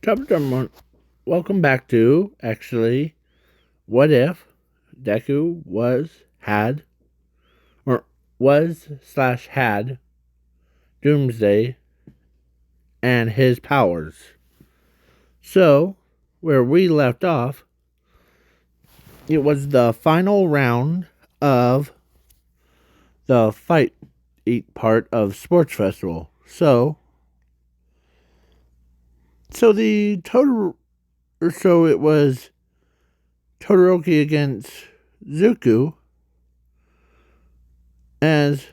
Welcome back to, actually, what if Deku had Doomsday and his powers. So, where we left off, it was the final round of the fight part of Sports Festival. So it was Todoroki against Zuko, as,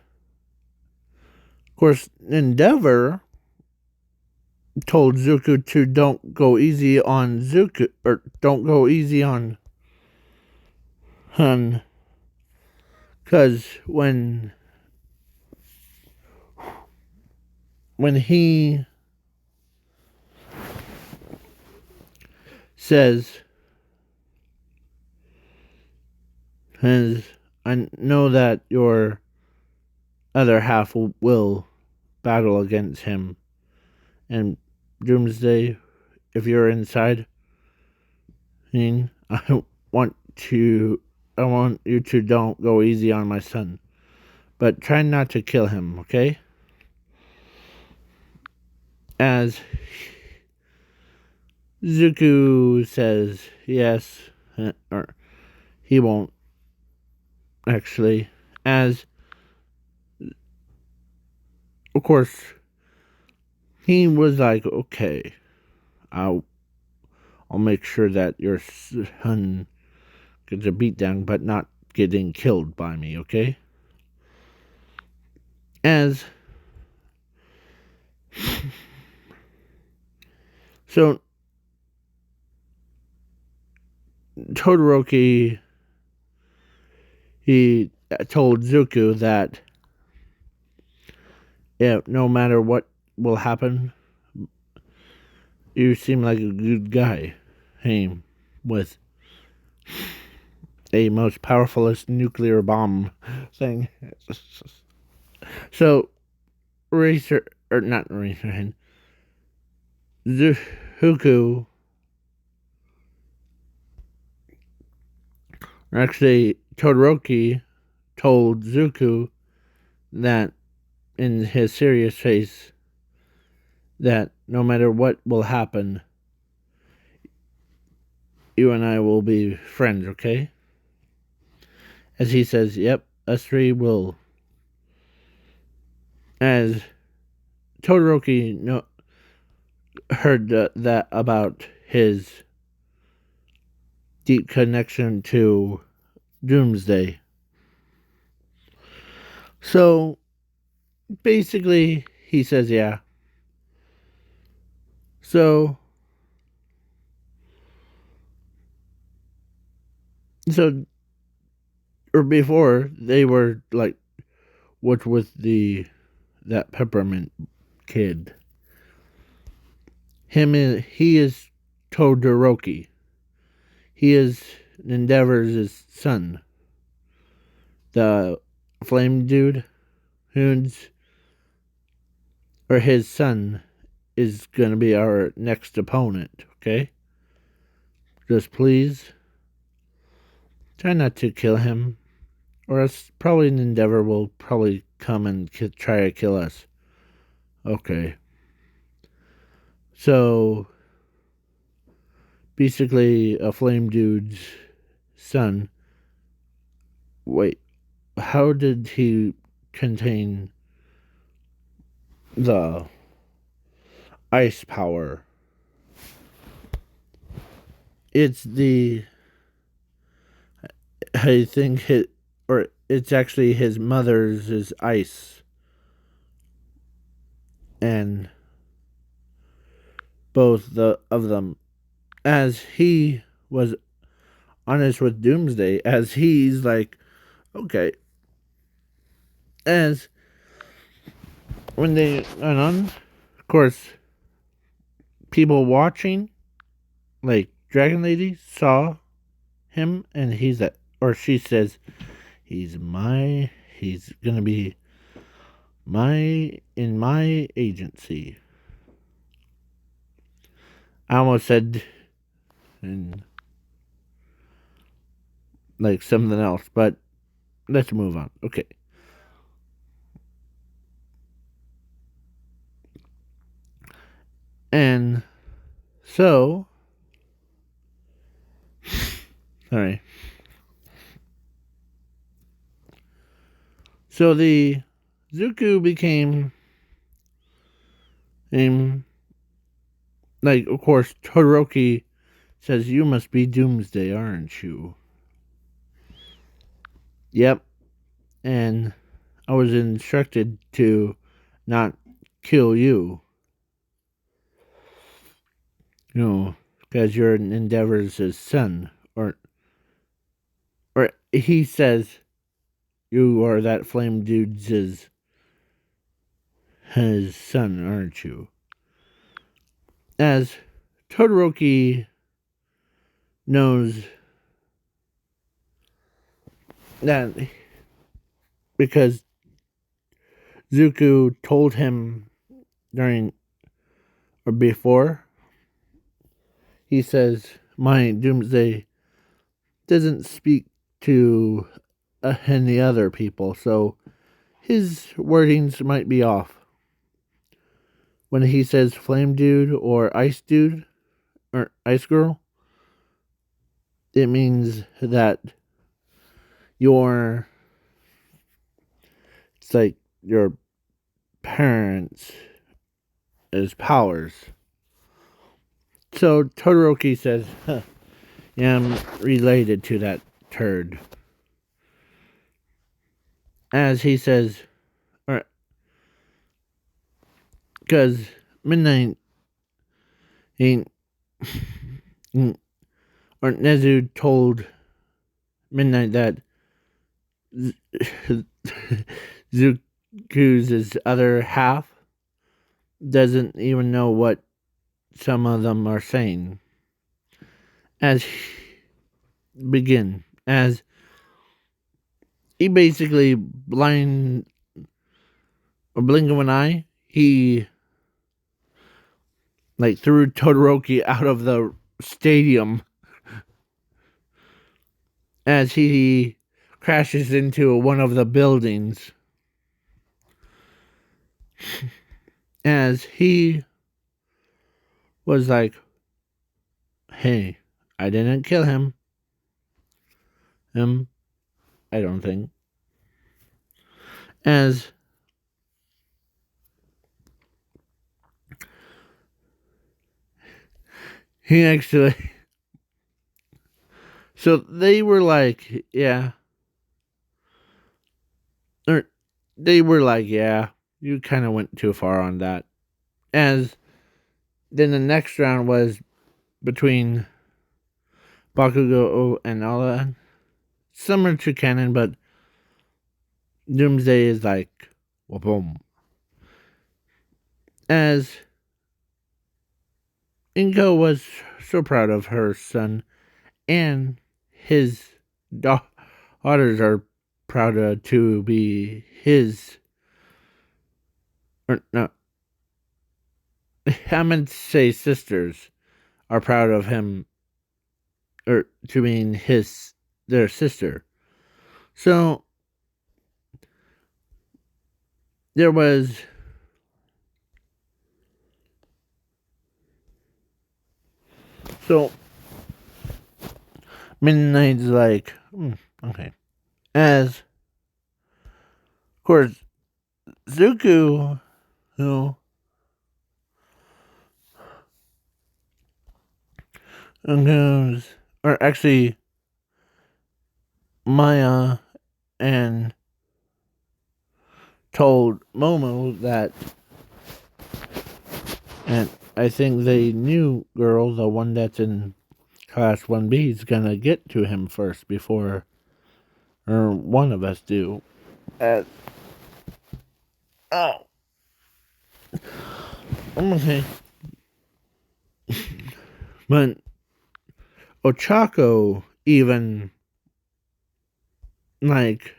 of course, Endeavor told Zuko to don't go easy on Zuko, or don't go easy on Hun, because when he says, I know that your other half will battle against him, and Doomsday, if you're inside, I want you to don't go easy on my son, but try not to kill him, okay? As Zuko says yes, or he won't, actually, as, of course, he was like, okay, I'll make sure that your son gets a beatdown, but not getting killed by me, okay? As so, Todoroki, he told Zuko that no matter what will happen, you seem like a good guy, with a most powerfulest nuclear bomb thing. So, Zuko, or actually, Todoroki told Zuko that in his serious face that no matter what will happen, you and I will be friends, okay? As he says, yep, us three will. As Todoroki heard that about his deep connection to Doomsday. So, basically, he says, yeah. So, or before, they were like, what with that peppermint kid? He is Todoroki. He is Endeavor's son. The flame dude, or his son, is going to be our next opponent, okay? Just please try not to kill him, or else probably an Endeavor will probably come and try to kill us. Okay. So, basically, a flame dude's son. Wait, how did he contain the ice power? It's I think it's actually his mother's is ice. And both of them, as he was honest with Doomsday, as he's like, okay, as when they went on, of course, people watching, like Dragon Lady, saw him, and she says, he's gonna be in my agency. I almost said and like something else, but let's move on. Okay. And so, sorry. So the Zuko became, like, of course, Todoroki says, "You must be Doomsday, aren't you?" Yep. And I was instructed to not kill you. Because you're Endeavor's son. Or he says, you are that flame dude's his son, aren't you? As Todoroki knows that because Zuko told him during or before, he says, my Doomsday doesn't speak to any other people, so his wordings might be off. When he says flame dude or ice dude or ice girl, it means that your it's like your parents as powers. So Todoroki says, huh, yeah, I'm related to that turd. As he says, or because Midnight ain't, or Nezu told Midnight that Zuku's other half doesn't even know what some of them are saying. As as he basically blind or blink of an eye, he like threw Todoroki out of the stadium as he crashes into one of the buildings. As he was like, hey, I didn't kill him. I don't think. As he actually. So they were like, yeah. Or they were like, yeah, you kind of went too far on that. As then the next round was between Bakugo and Ala. Similar to canon, but Doomsday is like, boom. As Inko was so proud of her son, and his daughters are proud to be his. Or no, I meant to say sisters are proud of him, or to being their sister. So there was so Midnight's like, okay. As of course Zuko, who goes, or actually Maya and told Momo that, and I think the new girl, the one that's in Class 1B, is gonna get to him first before, or one of us do. Oh, okay. But Ochako even, like,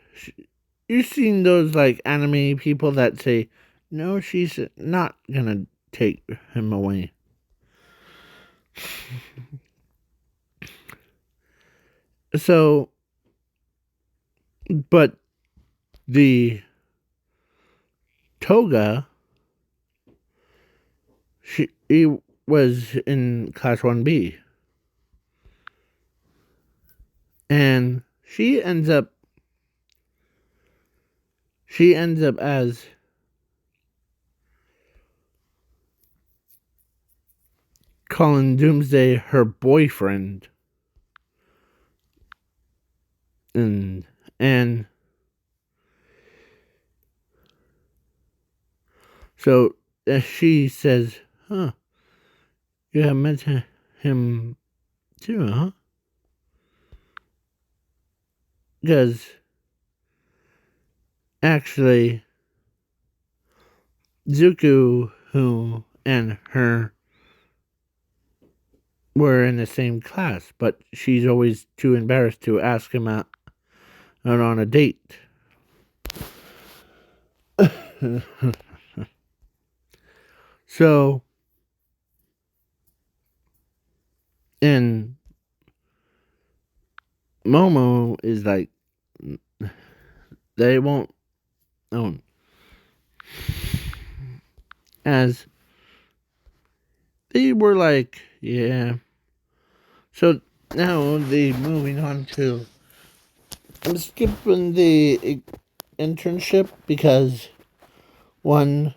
you've seen those, like, anime people that say, no, she's not gonna take him away. So, but the Toga, he was in Class 1B. And she ends up as calling Doomsday her boyfriend. And so she says, huh, you have met him too, huh? Because actually, Zuko, who and her were in the same class, but she's always too embarrassed to ask him out on a date. So, and Momo is like, they won't own. As they were like, yeah. So now the moving on to, I'm skipping the internship because one,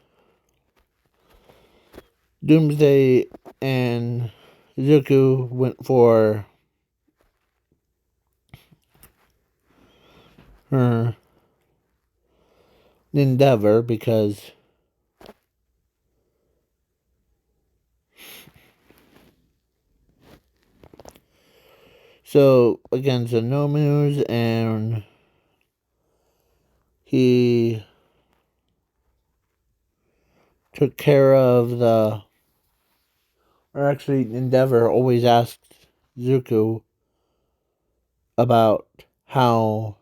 Doomsday and Zuko went for her endeavor because so against the Nomus, and he took care of the, or actually Endeavor always asked Zuko about how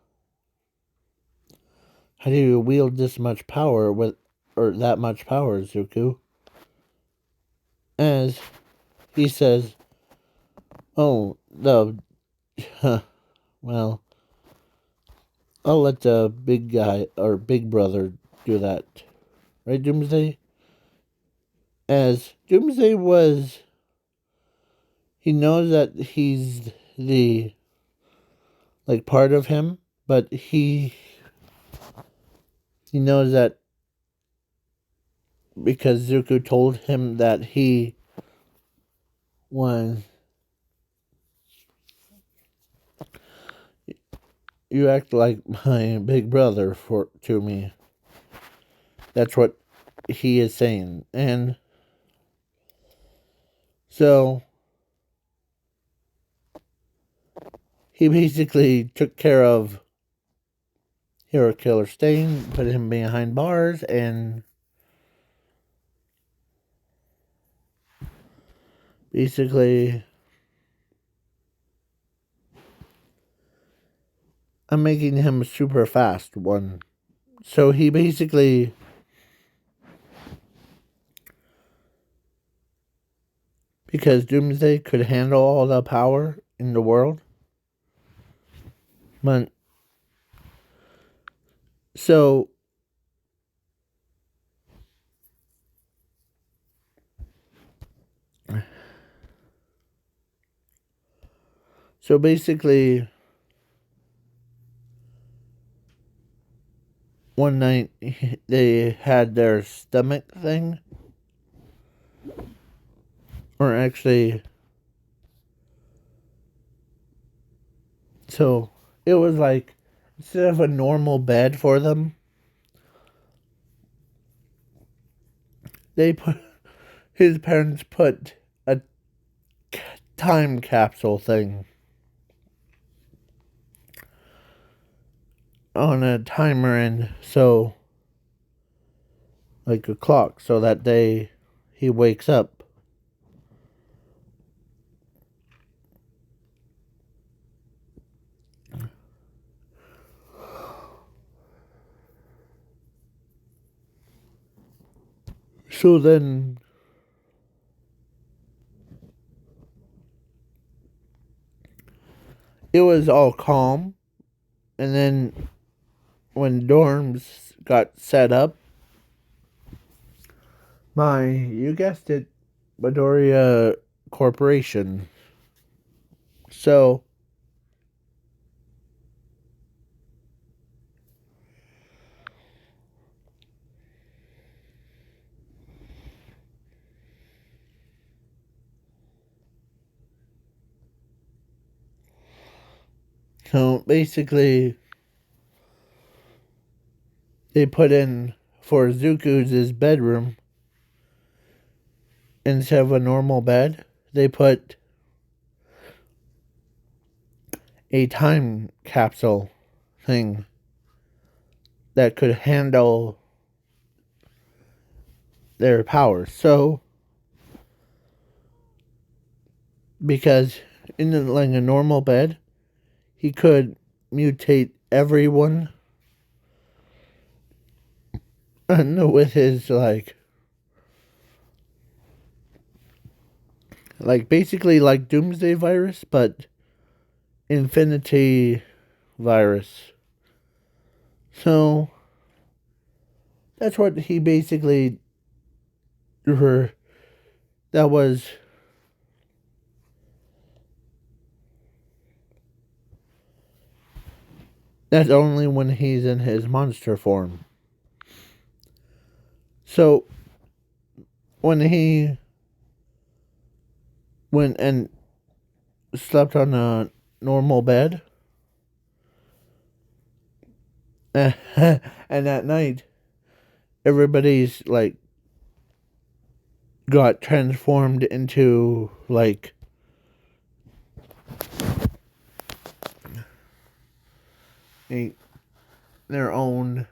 do you wield this much power with, or that much power, Zuko? As he says, oh, the, well, I'll let the big guy, or big brother, do that. Right, Doomsday? As Doomsday was, he knows that he's the, like, part of him, but he knows that because Zuko told him that he was, you act like my big brother to me. That's what he is saying. And so he basically took care of Hero Killer Stain, put him behind bars, and basically, I'm making him a super fast one. So he basically, because Doomsday could handle all the power in the world, but so basically, one night they had their stomach thing, or actually, so it was like, instead of a normal bed for them, his parents put a time capsule thing on a timer, and so, like a clock, so that day he wakes up. So then it was all calm, and then when dorms got set up, you guessed it, Midoriya Corporation. So basically, they put in for Zuko's bedroom, instead of a normal bed, they put a time capsule thing that could handle their powers. So, because in like a normal bed, he could mutate everyone and with his like basically like doomsday virus, but infinity virus. So that's what he basically that was that's only when he's in his monster form. So when he went and slept on a normal bed, and at night everybody's like got transformed into like a, their own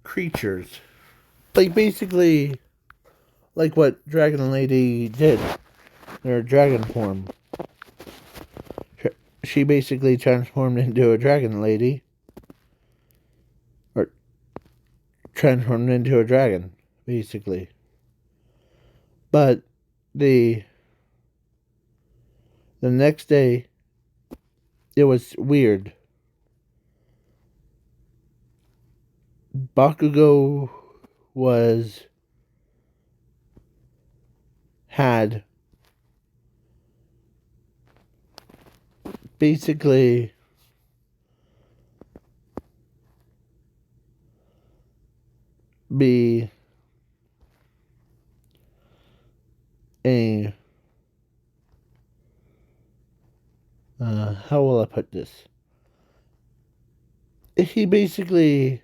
creatures. Like basically like what Dragon Lady did. Their dragon form. She basically transformed into a dragon lady. Or transformed into a dragon, basically. But the next day it was weird. Bakugo had basically be a how will I put this? He basically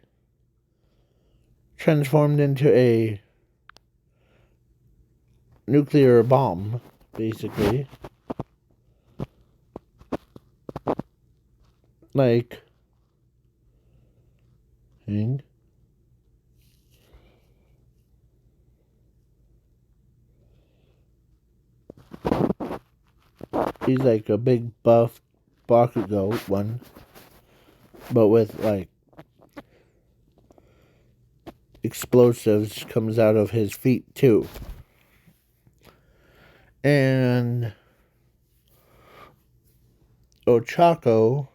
transformed into a nuclear bomb, basically. Like, hang. He's like a big buff Bakugo one, but with like explosives comes out of his feet too. And Ochako,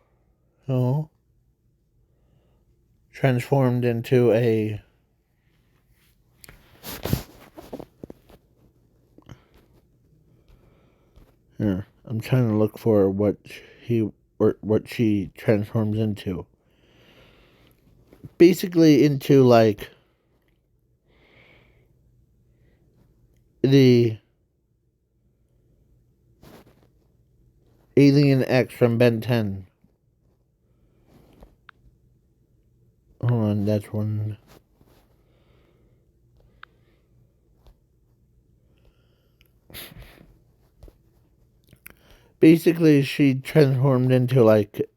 transformed into a here. I'm trying to look for what she transforms into. Basically into like the Alien X from Ben 10. Hold on, that's one. Basically, she transformed into like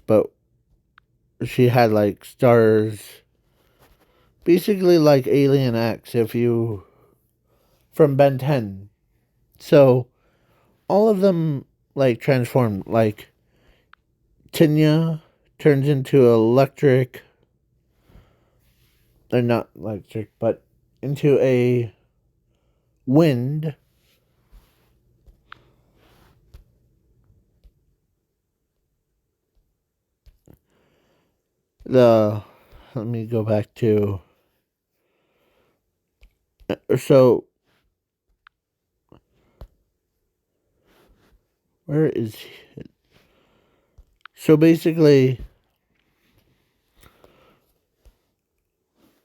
but she had like stars. Basically, like Alien X, if you from Ben 10. So all of them like transformed. Like Tinya turns into electric, or not electric, but into a wind. the let me go back to so where is he? So basically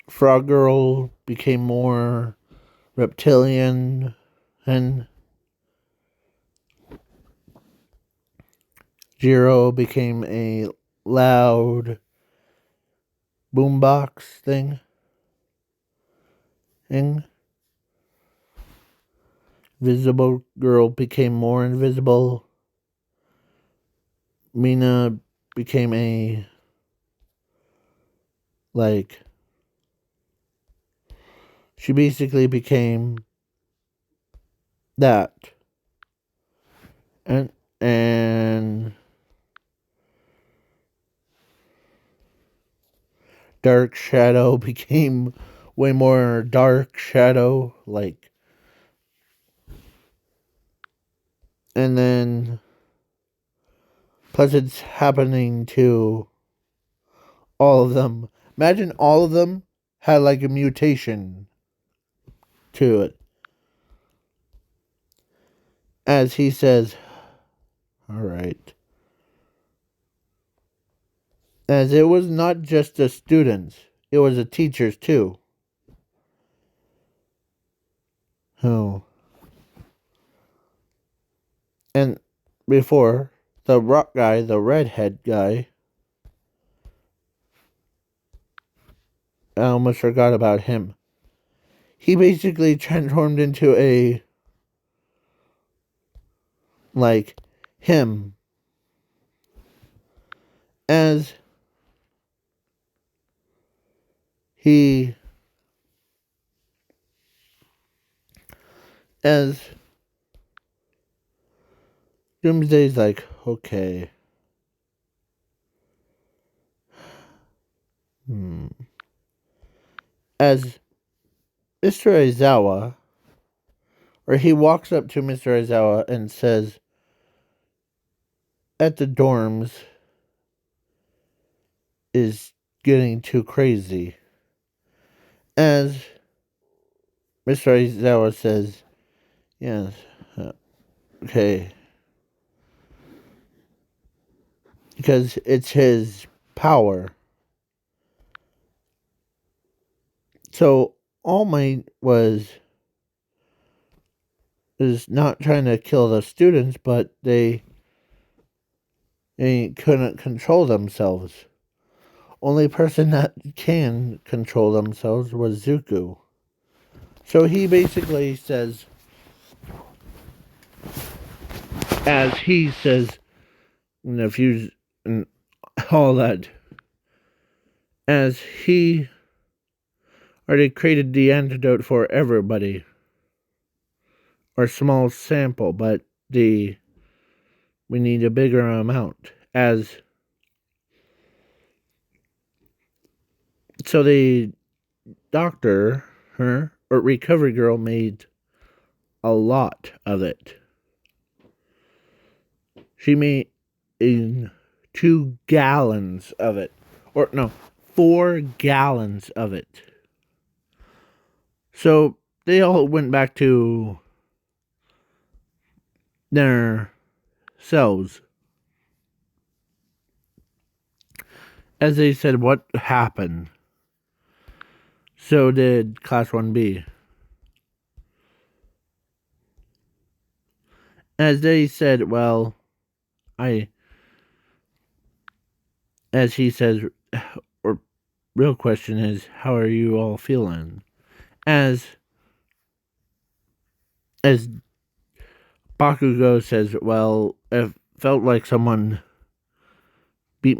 Frog Girl became more reptilian and Jiro became a loud boombox thing. Visible Girl became more invisible. Mina became a like she basically became that. And Dark Shadow became way more Dark Shadow and then plus it's happening to all of them. Imagine all of them had like a mutation to it. As he says, all right. As it was not just the students, it was the teachers too. Oh. And before, the rock guy, the redhead guy, I almost forgot about him. He basically transformed into a like him as he as Doomsday's like, okay. As Mr. Aizawa, or he walks up to Mr. Aizawa and says, at the dorms is getting too crazy. As Mr. Aizawa says, yes, okay. Because it's his power. So All Might is not trying to kill the students, but they couldn't control themselves. Only person that can control themselves was Zuko. So he basically says, as he says in the fuse and all that, as he already created the antidote for everybody, or small sample, but we need a bigger amount. So the doctor, or recovery girl, made a lot of it. She made in 2 gallons of it. Or no, 4 gallons of it. So they all went back to their cells. As they said, what happened? So did Class 1B. As they said, well, as he says, or real question is, how are you all feeling? As Bakugo says, well, it felt like someone beat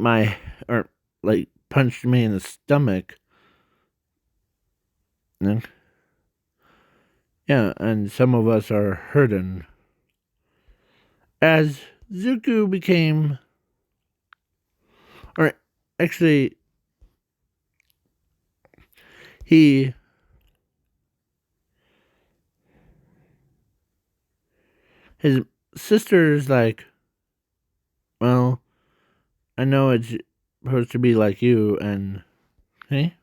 or like punched me in the stomach. Yeah, and some of us are hurting. As Zuko became, or actually, his sister's like, well, I know supposed to be like you, and hey.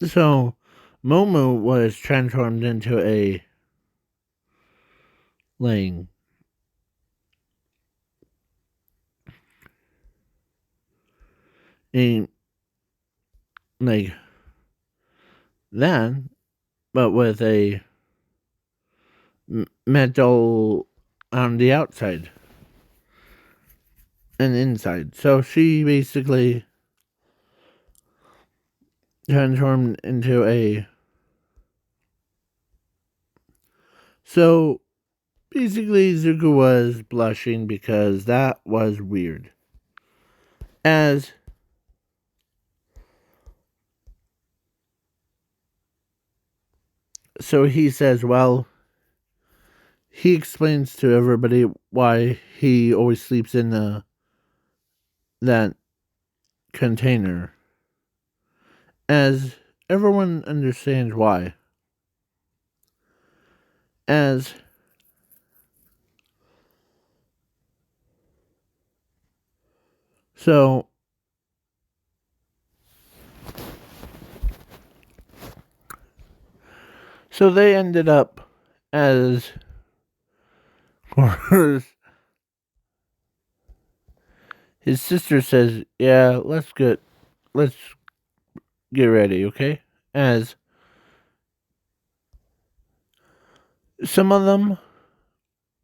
So, Momo was transformed into a like a like that, but with a metal on the outside and inside. So she basically transformed into a. So basically, Zuko was blushing because that was weird. As so, he says, well, he explains to everybody why he always sleeps in that container. As everyone understands why. As so, they ended up as, of course, his sister says, "Yeah, let's get ready, okay?" As some of them,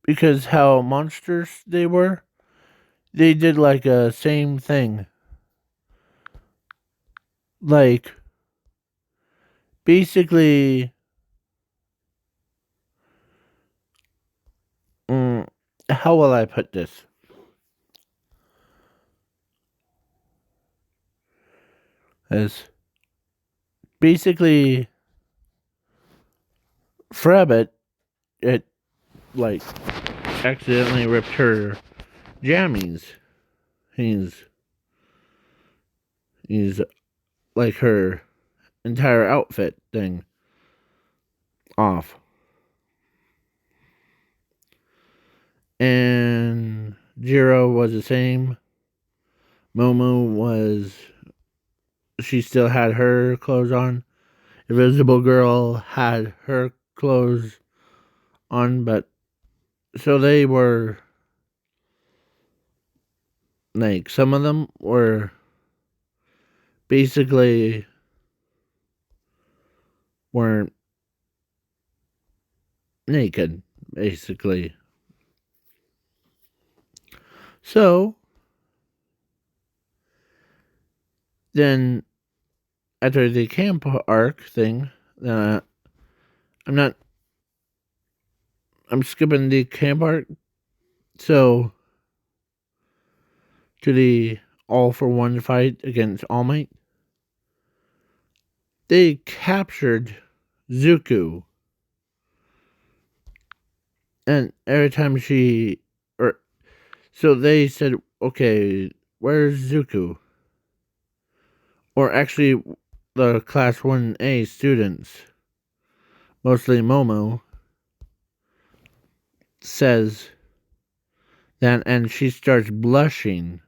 because how monsters they were, they did like a same thing. Like basically, mm, how will I put this? As basically, Frabbit, it like accidentally ripped her jammies. He's he's like her entire outfit thing off. And Jiro was the same. Momo was, she still had her clothes on. Invisible Girl had her clothes on, but so they were like some of them were basically weren't naked, basically. So then after the camp arc thing, I'm not, I'm skipping the camp arc. So to the All for One fight against All Might, they captured Zuko, and every time or so they said, okay, where's Zuko? Or actually, the Class 1A students, mostly Momo, says that, and she starts blushing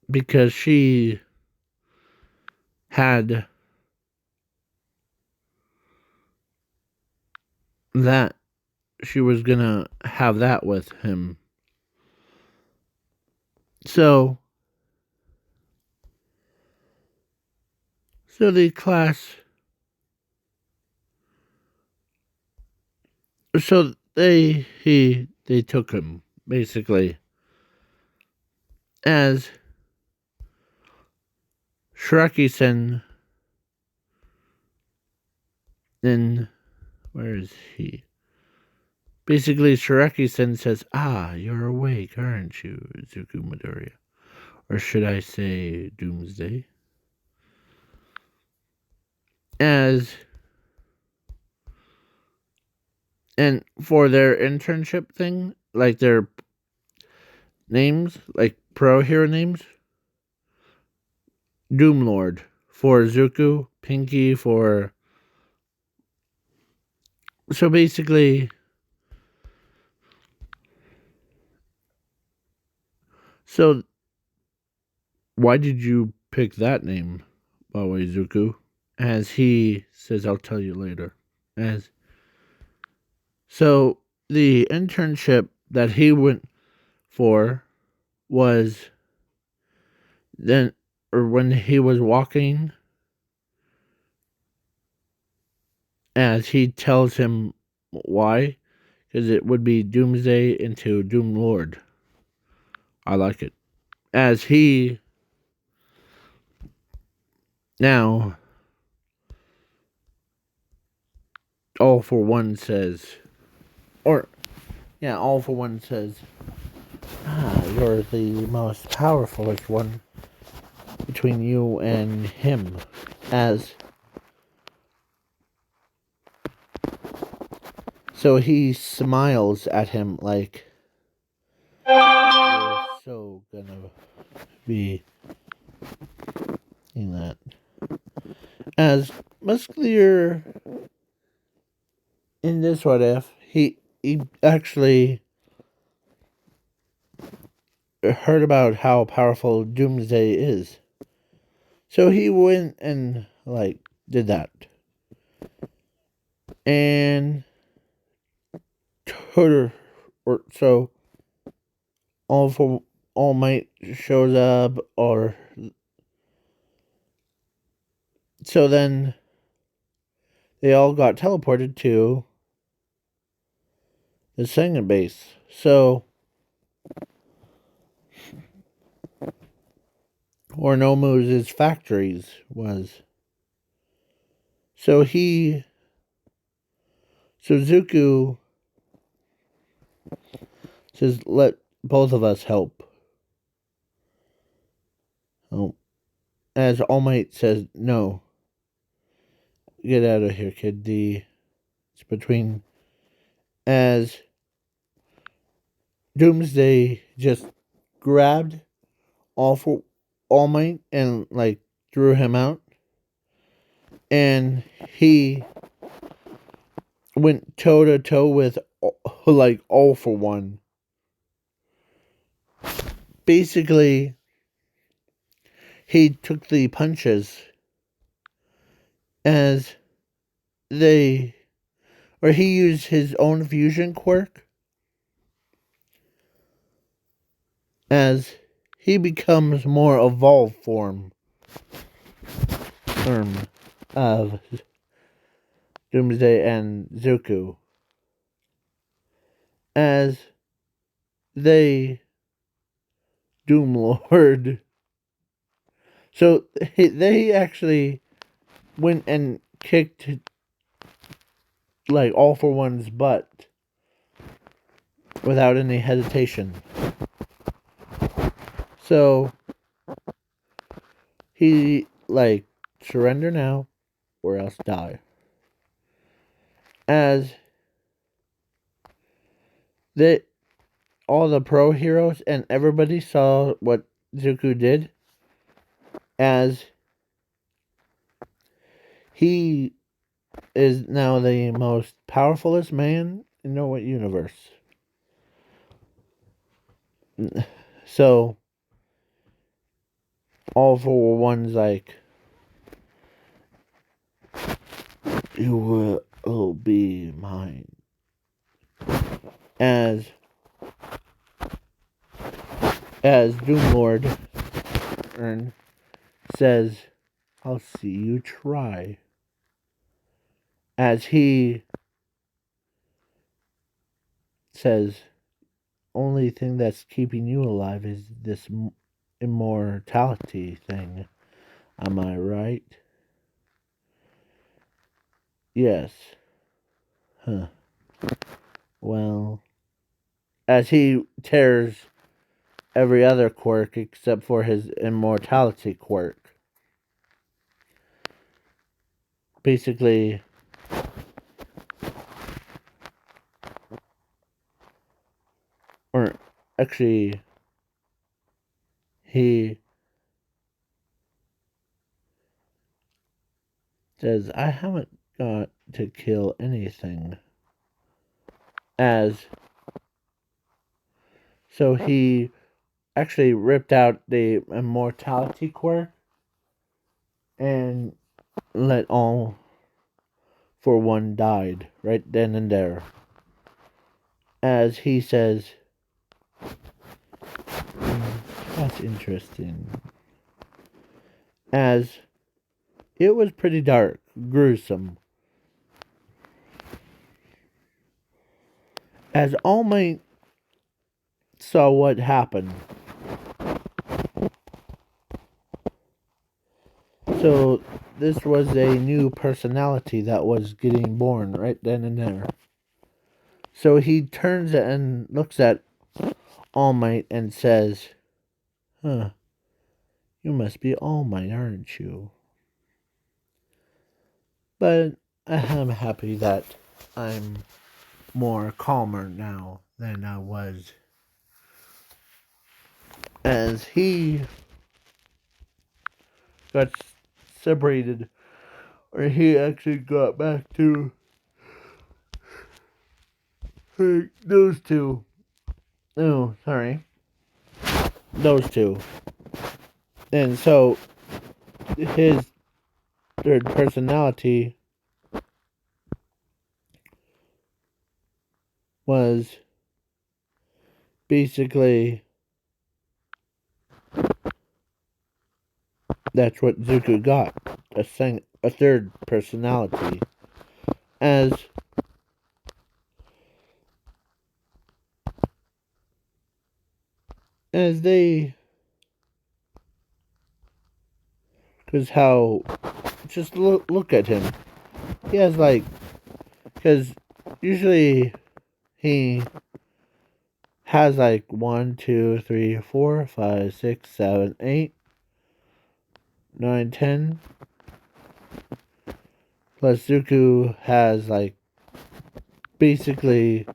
because she had that, she was gonna have that with him. So, the class, so they took him basically as Shreki-sen. Then where is he? Basically, Shreki-sen says, "Ah, you're awake, aren't you, Zuko Midoriya? Or should I say Doomsday?" As and for their internship thing, like their names, like pro hero names, Doomlord for Zuko, Pinky for So basically, so why did you pick that name, by the way, Zuko? As he says, I'll tell you later. As so, the internship that he went for was then, or when he was walking, as he tells him why, because it would be Doomsday into Doom Lord. I like it. As he now, All for One says, or yeah, All for One says, you're the most powerful one between you and him. As so he smiles at him like, you're so gonna be in that. As Musclear in this what if, he actually heard about how powerful Doomsday is. So he went and like did that. And so All Might shows up, or so then they all got teleported to the Senga base. So or Nomu's factories was. So Zuko says, let both of us help. Oh, as All Might says, no. Get out of here, kid. It's between as Doomsday just grabbed All Might and like threw him out, and he went toe to toe with like All for One. Basically, he took the punches as they, or he used his own fusion quirk as he becomes more evolved form of Doomsday and Zuko as they Doom Lord. So they actually went and kicked like All for One's butt without any hesitation. So he like surrender now or else die. As they all the pro heroes and everybody saw what Zuko did as he is now the most powerfulest man in the universe. So All for One's like, you will be mine. As Doom Lord says, I'll see you try. As he says, only thing that's keeping you alive is this immortality thing. Am I right? Yes. Huh. Well, as he tears every other quirk except for his immortality quirk. Basically, or actually, he says, I haven't got to kill anything. as so he actually ripped out the immortality quirk and let all for one died right then and there. As he says, that's interesting. As it was pretty dark, gruesome. As All Might saw what happened. So this was a new personality that was getting born right then and there. So he turns and looks at All Might and says, "Huh, you must be All Might, aren't you?" But I'm happy that I'm more calmer now than I was. As he got separated, or he actually got back to those two. Oh, sorry. Those two. And so his third personality was basically that's what Zuko got. A third personality. As they because how just look at him. He has like because usually he has like 1, 2, 3, 4, 5, 6, 7, 8, 9, 10. Plus Zuko has like basically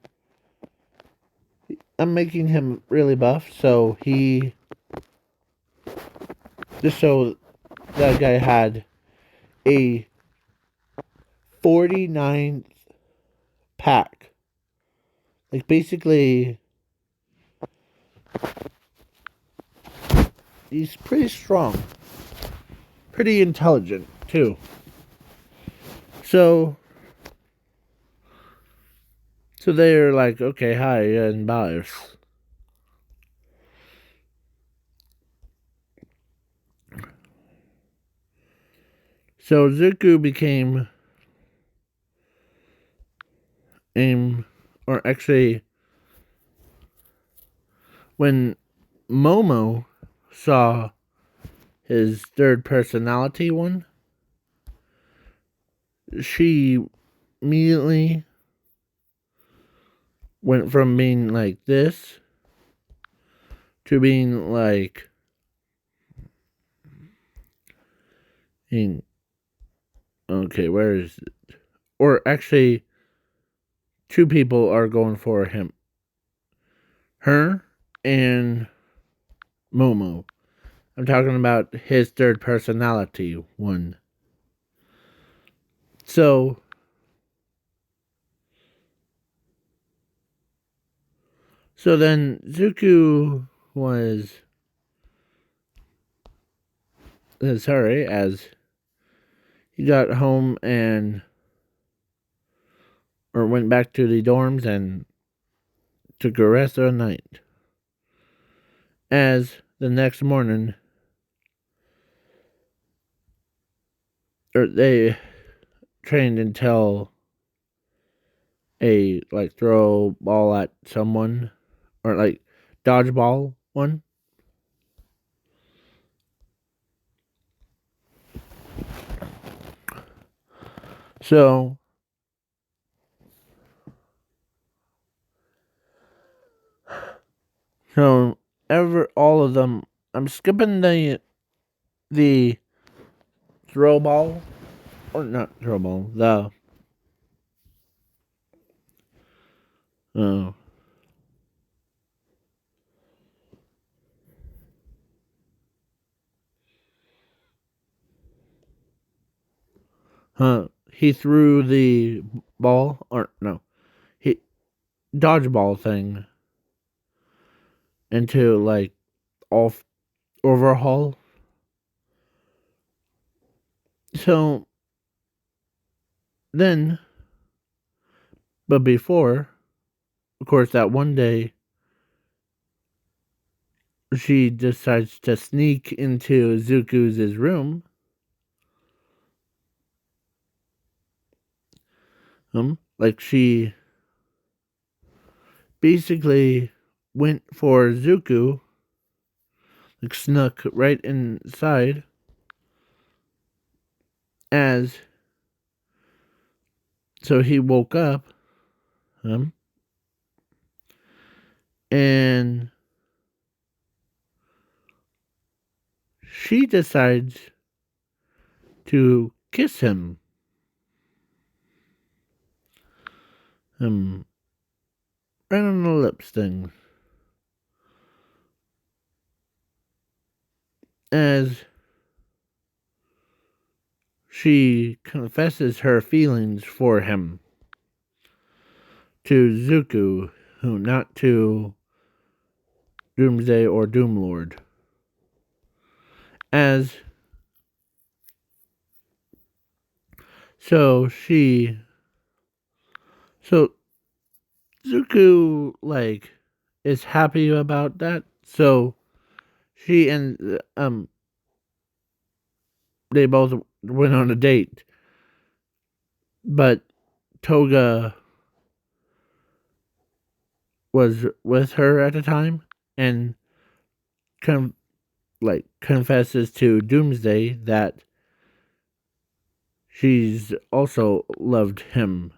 I'm making him really buff, so he just so that guy had a 49th pack. Like basically he's pretty strong. Pretty intelligent too. So they're like, okay, hi, and bye. So Zuko became or actually, when Momo saw his third personality one, she immediately went from being like this to being like in okay, where is it? Or actually two people are going for him. Her and Momo. I'm talking about his third personality one. So then Zuko was sorry as he got home and or went back to the dorms and took a rest of the night. As the next morning, or they trained until a like throw ball at someone or like dodgeball one. So all of them. I'm skipping the throw ball or not throw ball. Oh, he threw the ball or no, he dodgeball thing into like all overhaul. So then, but before, of course, that one day she decides to sneak into Zuko's room. Like she basically went for Zuko, like snuck right inside as so he woke up, and she decides to kiss him, right on the lips thing, as she confesses her feelings for him to Zuko, who not to Doomsday or Doomlord. As so she so Zuko like is happy about that. So she and they both went on a date. But Toga was with her at the time and confesses to Doomsday that she's also loved him.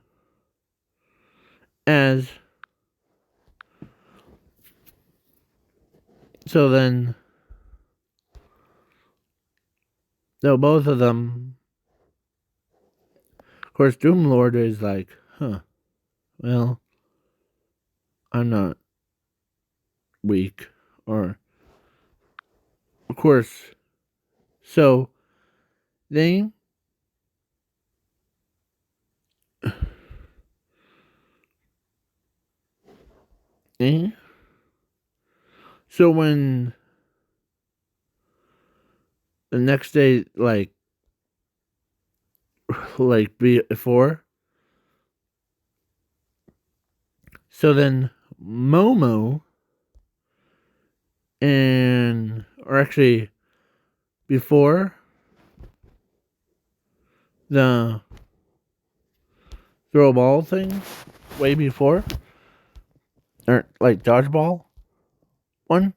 As so then though both of them, of course Doomlord is like, well, I'm not weak, or of course. So they so when the next day, like before, so then Momo and or actually before the throw ball thing, way before, or like dodgeball one,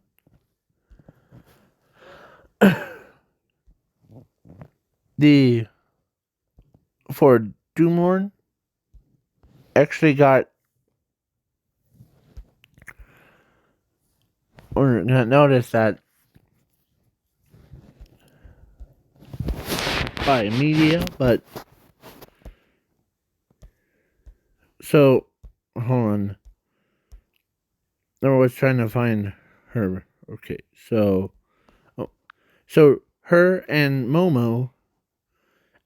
the for Doomlord actually got or got noticed that by media, but so hold on. I was trying to find her. Okay, so her and Momo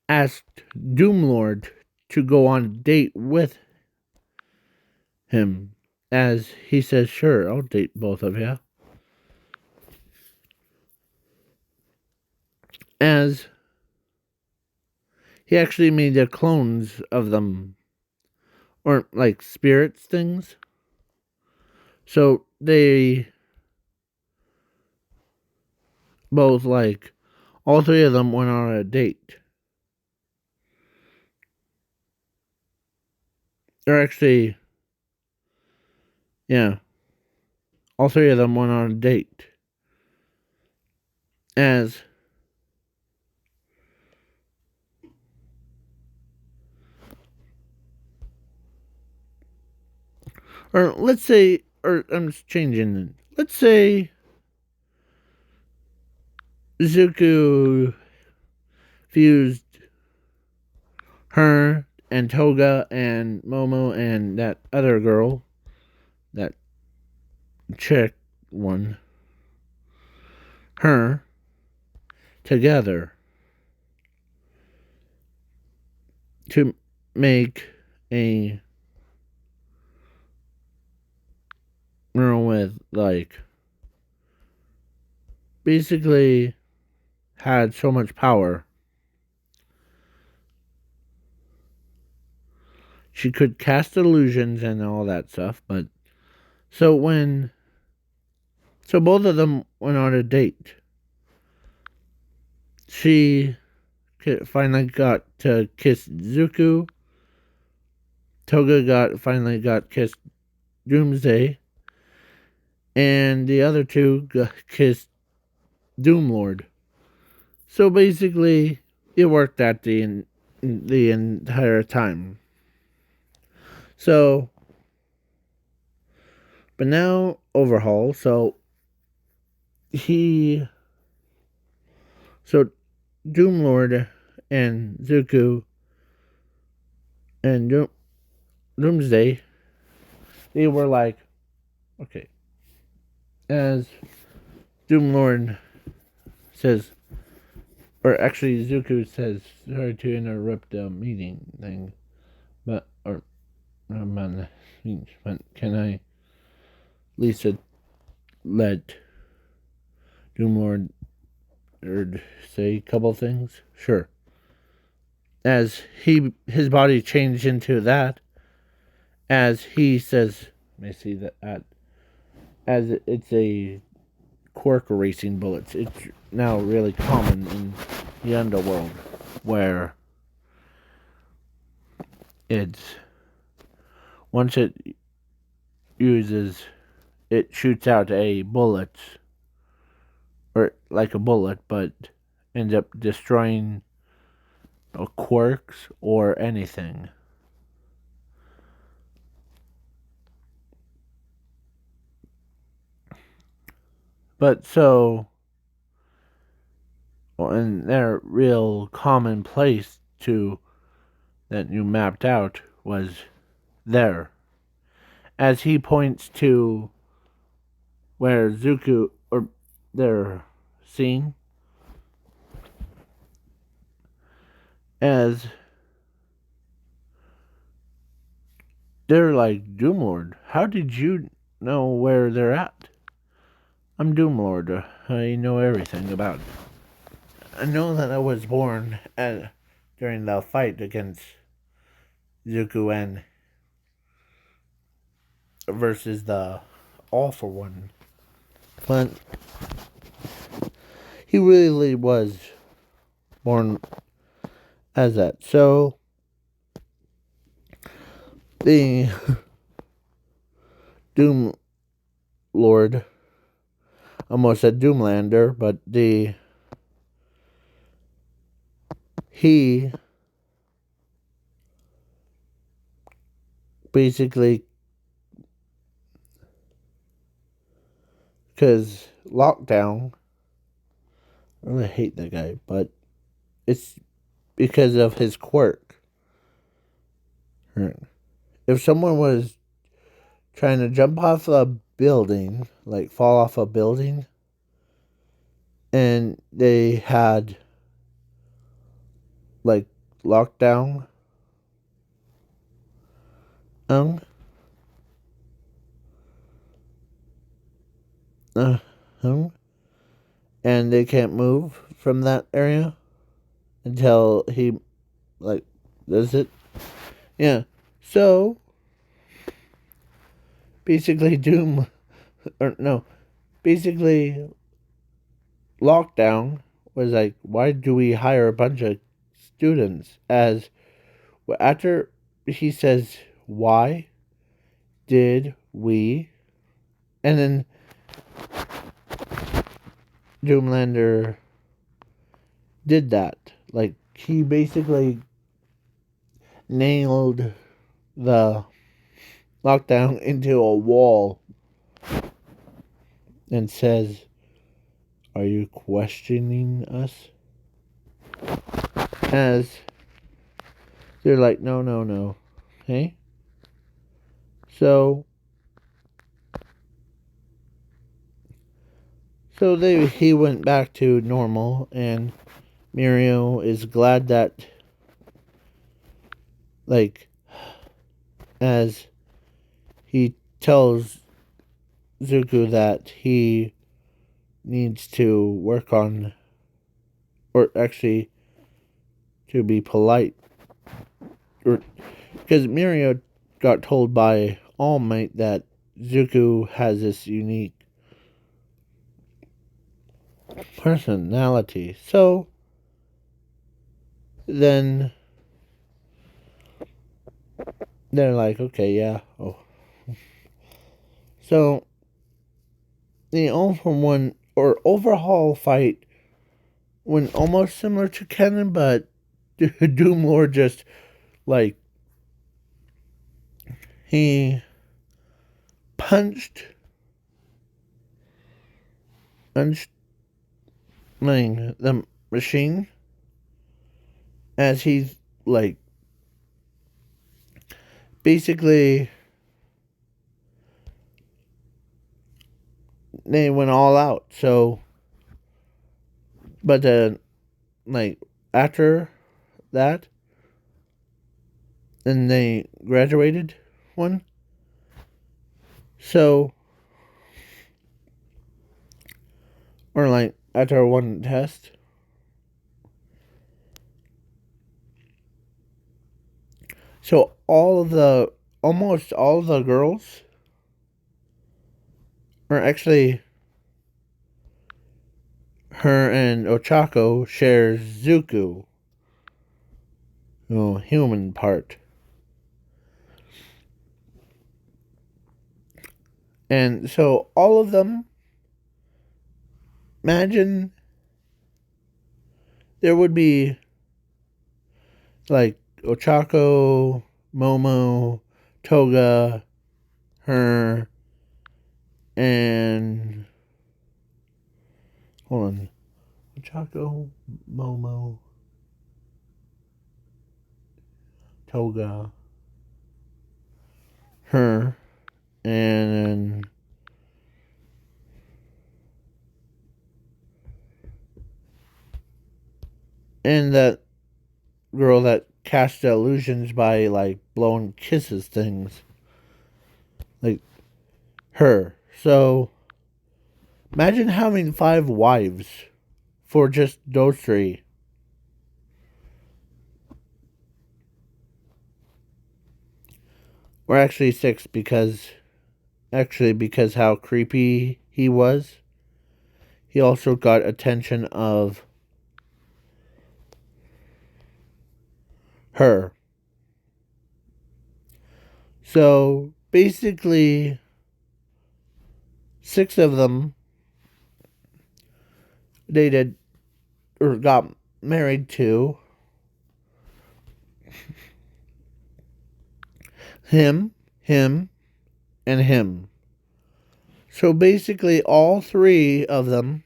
asked Doomlord to go on a date with him, as he says, "Sure, I'll date both of you." As he actually made the clones of them, or like spirits things. So they both all three of them went on a date. Or actually, yeah, all three of them went on a date. As or let's say, or I'm just changing. Let's say Zuko fused her and Toga and Momo and that other girl, that chick one, her together to make a with basically had so much power. She could cast illusions and all that stuff, but so when so both of them went on a date. She finally got to kiss Zuko. Toga finally got kissed Doomsday, and the other two got kissed Doomlord. So basically, it worked out the entire time. So, but now Overhaul. He so Doomlord and Zuko and Doomsday, they were like, okay, as Doomlord says, or actually Zuko says, sorry to interrupt the meeting thing, but can I at least let Doomlord say a couple things? Sure. As his body changed into that, as he says, let me see that as it's a quark racing bullets. It's now really common in the underworld, where it's once it shoots out a bullet, or like a bullet, but ends up destroying quarks or anything. But and their real common place to that you mapped out was there. As he points to where Zuko, or they're seen, as they're like, Doomlord, how did you know where they're at? I'm Doomlord. I know everything about it. I know that I was born during the fight against Zuko and versus the All for One. But he really was born as that. So the Doom Lord, almost said Doomlander, but he basically, because Lockdown, I really hate that guy, but it's because of his quirk. If someone was trying to jump off a building, like fall off a building, and they had like lockdown, um, uh, and they can't move from that area until he like does it. Yeah. So basically basically Lockdown was like, why do we hire a bunch of students? As after he says, why did we, and then Doomlander did that. Like, he basically nailed the Lockdown into a wall and says, are you questioning us? As they're like, no. Hey? So he went back to normal, and Muriel is glad that, like, as he tells Zuko that he needs to work on, or actually to be polite, or because Mirio got told by All Might that Zuko has this unique personality. So then they're like, okay, yeah. Oh, so the All for One or overhaul fight went almost similar to Kennen, but Doom Lord just like he punched punched like, the machine as he's like basically they went all out. So, but then like after that, then they graduated one. So, or like after one test. So almost all of the girls are actually her and Ochako shares Zuko, human part. And so all of them, imagine there would be like Ochako, Momo, Toga, her, and hold on. Ochako, Momo, Toga, her, and that girl that cast illusions by like blowing kisses things. Like her. So imagine having 5 wives for just those 3. Or actually 6 because how creepy he was. He also got attention of her. So basically 6 of them dated or got married to him, and him. So basically all 3 of them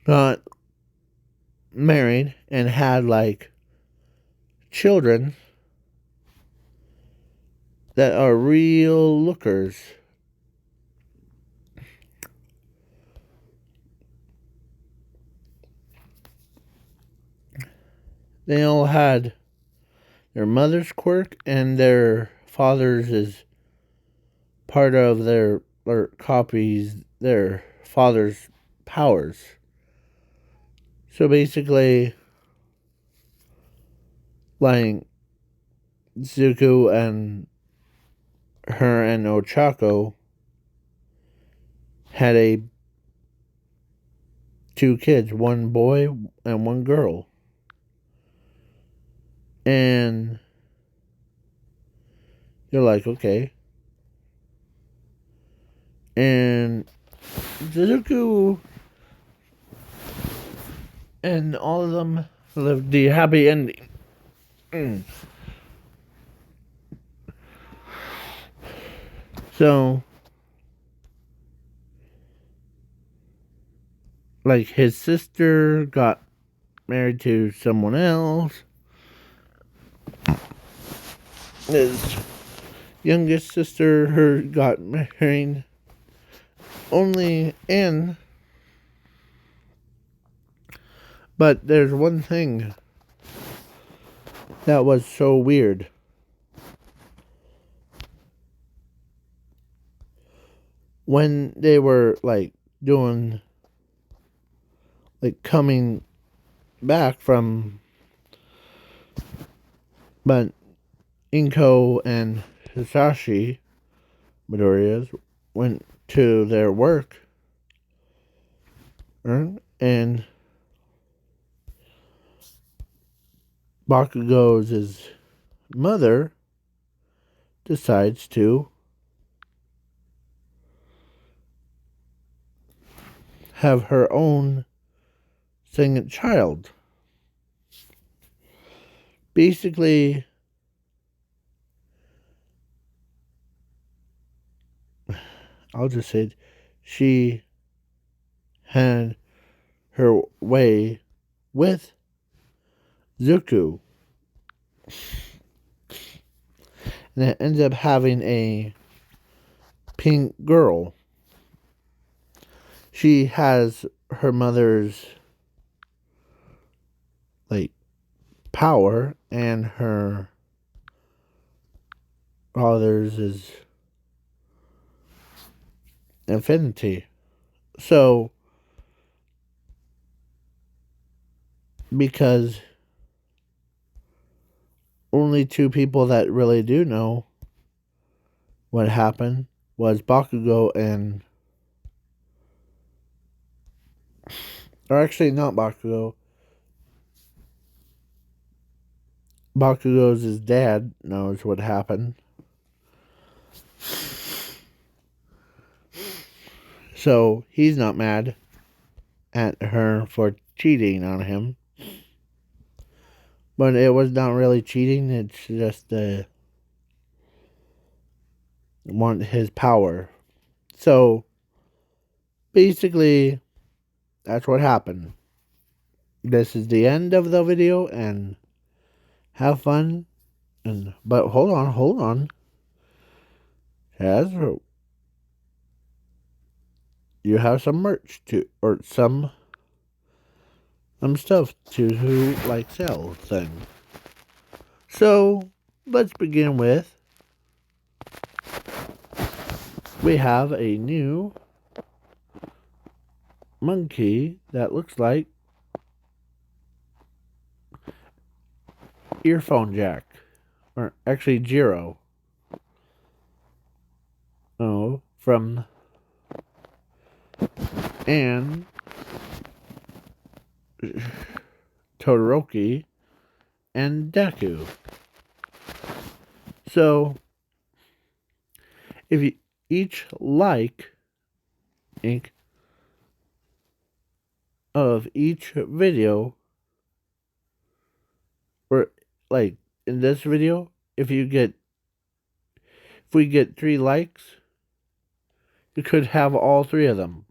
got married and had like children that are real lookers. They all had their mother's quirk and their father's is part of their or copies their father's powers. So basically like Zuko and her and Ochako had 2 kids, 1 boy and 1 girl. And you're like, okay. And Zuko and all of them lived the happy ending. So, like, his sister got married to someone else. His youngest sister, her got married only in. But there's one thing that was so weird. when they were like doing like coming back from, but Inko and Hisashi Midoriya's went to their work, and Bakugo's mother decides to have her own second child. Basically, I'll just say she had her way with Zuko, and it ends up having a pink girl. She has her mother's like power, and her father's is infinity. So, because only two people that really do know what happened was Bakugo and, or actually not Bakugo. Bakugo's dad knows what happened. So he's not mad at her for cheating on him. But it was not really cheating, it's just want his power. So basically, that's what happened. This is the end of the video, and have fun. But hold on. Hasbro, you have some merch to, or some stuff to who like sell thing. So let's begin with, we have a new monkey that looks like earphone jack, or actually Jiro. Oh, from and Todoroki and Deku. So if you each like ink of each video, or like in this video, if we get 3 likes, you could have all 3 of them.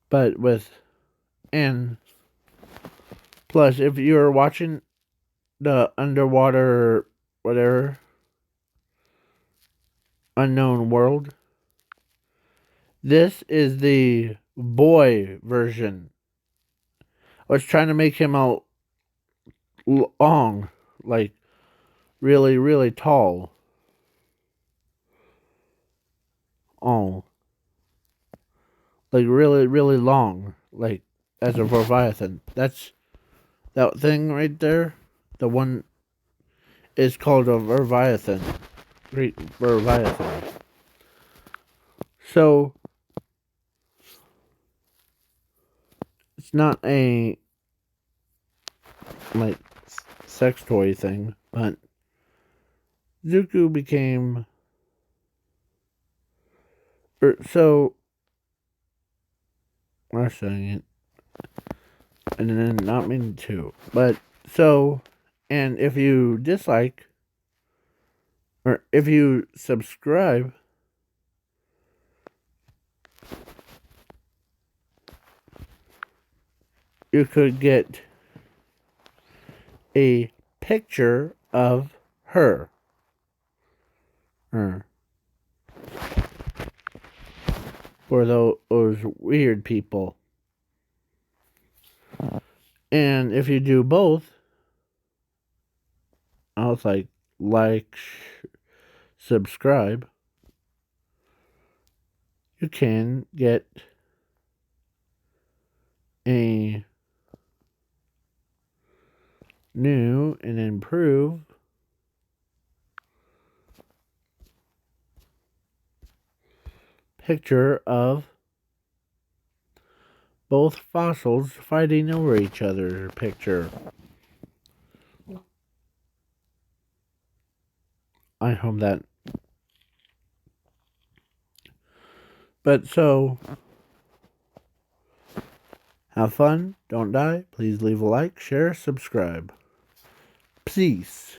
But and plus, if you're watching the underwater whatever unknown world, this is the boy version. I was trying to make him out long, like really, really tall. Oh, like really, really long, like as a Leviathan. That's that thing right there. The one is called a Leviathan. Great Leviathan. So it's not a like sex toy thing, but Zuko became, so I was saying it, and then not meaning to, but so, and if you dislike, or if you subscribe, you could get a picture of her. For those weird people. And if you do both, I was like, subscribe, you can get a new and improved picture of both fossils fighting over each other picture. I hope that. But so, have fun, don't die. Please leave a like, share, subscribe. Peace.